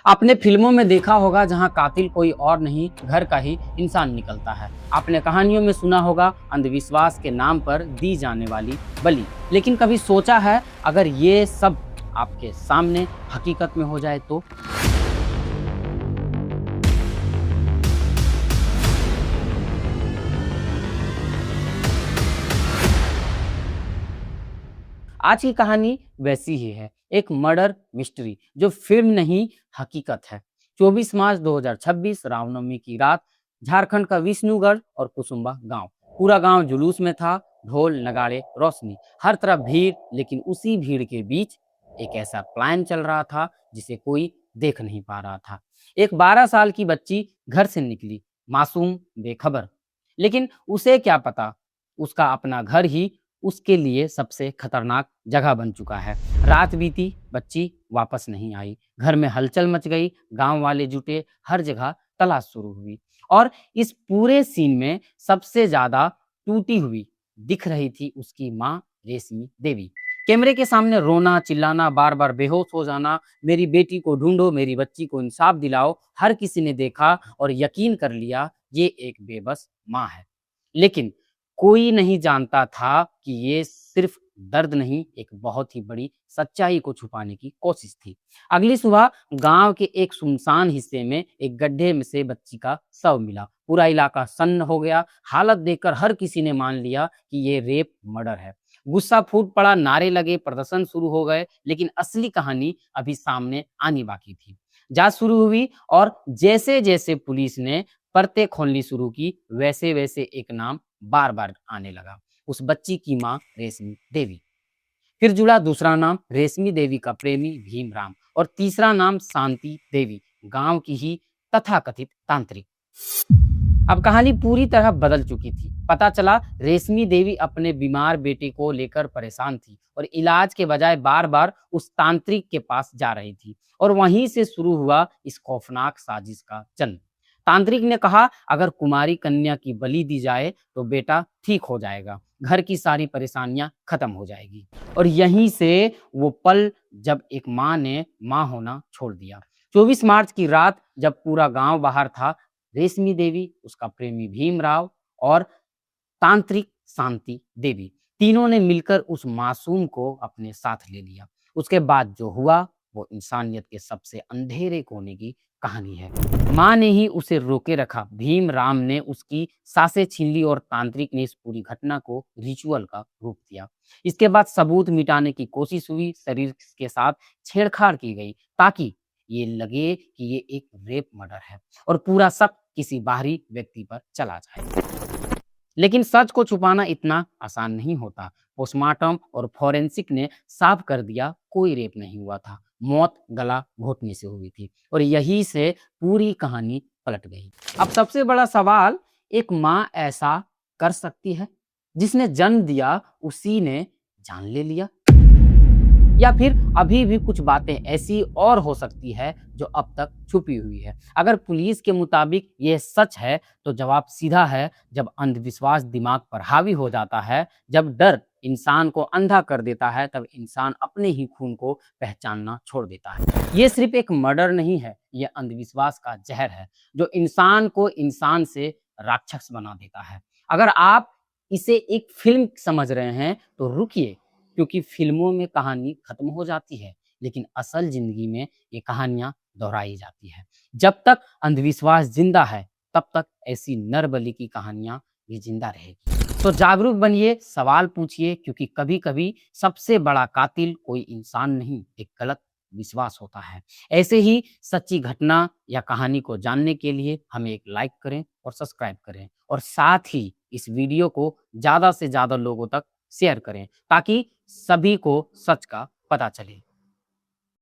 आपने फिल्मों में देखा होगा जहां कातिल कोई और नहीं घर का ही इंसान निकलता है। आपने कहानियों में सुना होगा अंधविश्वास के नाम पर दी जाने वाली बलि। लेकिन कभी सोचा है अगर ये सब आपके सामने हकीकत में हो जाए तो? आज की कहानी वैसी ही है, एक मर्डर मिस्ट्री जो फिल्म नहीं हकीकत है। 24 मार्च 2026 रामनवमी की रात झारखंड का विष्णुगढ़ और कुसुम्बा गांव, पूरा गांव जुलूस में था। ढोल नगाड़े रोशनी, हर तरफ भीड़। लेकिन उसी भीड़ के बीच एक ऐसा प्लान चल रहा था जिसे कोई देख नहीं पा रहा था। एक 12 साल की बच्ची घर से निकली, मासूम बेखबर। लेकिन उसे क्या पता, उसका अपना घर ही उसके लिए सबसे खतरनाक जगह बन चुका है। रात बीती, बच्ची वापस नहीं आई। घर में हलचल मच गई, गांव वाले जुटे, हर जगह तलाश शुरू हुई। और इस पूरे सीन में सबसे ज्यादा टूटी हुई दिख रही थी उसकी माँ रेशमी देवी। कैमरे के सामने रोना चिल्लाना, बार बार बेहोश हो जाना, मेरी बेटी को ढूंढो, मेरी बच्ची को इंसाफ दिलाओ। हर किसी ने देखा और यकीन कर लिया ये एक बेबस माँ है। लेकिन कोई नहीं जानता था कि ये सिर्फ दर्द नहीं, एक बहुत ही बड़ी सच्चाई को छुपाने की कोशिश थी। अगली सुबह गांव के एक सुनसान हिस्से में एक गड्ढे में से बच्ची का शव मिला। पूरा इलाका सन्न हो गया। हालत देखकर हर किसी ने मान लिया कि ये रेप मर्डर है। गुस्सा फूट पड़ा, नारे लगे, प्रदर्शन शुरू हो गए। लेकिन असली कहानी अभी सामने आनी बाकी थी। जांच शुरू हुई और जैसे जैसे पुलिस ने परतें खोलनी शुरू की, वैसे वैसे एक नाम बार बार आने लगा, उस बच्ची की माँ रेशमी देवी। फिर जुड़ा दूसरा नाम, रेशमी देवी का प्रेमी भीमराम। और तीसरा नाम शांति देवी, गांव की ही तथाकथित तांत्रिक। अब कहानी पूरी तरह बदल चुकी थी। पता चला रेशमी देवी अपने बीमार बेटे को लेकर परेशान थी और इलाज के बजाय बार बार उस तांत्रिक के पास जा रही थी। और वहीं से शुरू हुआ इस खौफनाक साजिश का जन्म। तांत्रिक ने कहा अगर कुमारी कन्या की बलि दी जाए तो बेटा ठीक हो जाएगा, घर की सारी परेशानियां खत्म हो जाएगी। और यहीं से वो पल जब एक माँ ने माँ होना छोड़ दिया। 24 मार्च की रात जब पूरा गांव बाहर था, रेशमी देवी, उसका प्रेमी भीमराव और तांत्रिक शांति देवी, तीनों ने मिलकर उस मासूम को अपने साथ ले लिया। उसके बाद जो हुआ वो इंसानियत के सबसे अंधेरे कोने की कहानी है। माँ ने ही उसे रोके रखा, भीमराम ने उसकी सांसें छीन ली और तांत्रिक ने इस पूरी घटना को रिचुअल का रूप दिया। इसके बाद सबूत मिटाने की कोशिश हुई, शरीर के साथ छेड़छाड़ की गई ताकि ये लगे कि ये एक रेप मर्डर है और पूरा शक किसी बाहरी व्यक्ति पर चला जाए। लेकिन सच को छुपाना इतना आसान नहीं होता। पोस्टमार्टम और फॉरेंसिक ने साफ कर दिया कोई रेप नहीं हुआ था, मौत गला घोटने से हुई थी। और यही से पूरी कहानी पलट गई। अब सबसे बड़ा सवाल, एक माँ ऐसा कर सकती है? जिसने जन्म दिया उसी ने जान ले लिया? या फिर अभी भी कुछ बातें ऐसी और हो सकती है जो अब तक छुपी हुई है? अगर पुलिस के मुताबिक ये सच है तो जवाब सीधा है, जब अंधविश्वास दिमाग पर हावी हो जाता है, जब डर इंसान को अंधा कर देता है, तब इंसान अपने ही खून को पहचानना छोड़ देता है। ये सिर्फ एक मर्डर नहीं है, ये अंधविश्वास का जहर है जो इंसान को इंसान से राक्षस बना देता है। अगर आप इसे एक फिल्म समझ रहे हैं तो रुकिए, क्योंकि फिल्मों में कहानी खत्म हो जाती है, लेकिन असल जिंदगी में ये कहानियां दोहराई जाती है। जब तक अंधविश्वास जिंदा है तब तक ऐसी नरबली की कहानियां भी जिंदा रहेगी। तो जागरूक बनिए, सवाल पूछिए, क्योंकि कभी कभी सबसे बड़ा कातिल कोई इंसान नहीं, एक गलत विश्वास होता है। ऐसे ही सच्ची घटना या कहानी को जानने के लिए हमें एक लाइक करें और सब्सक्राइब करें, और साथ ही इस वीडियो को ज्यादा से ज्यादा लोगों तक शेयर करें ताकि सभी को सच का पता चले।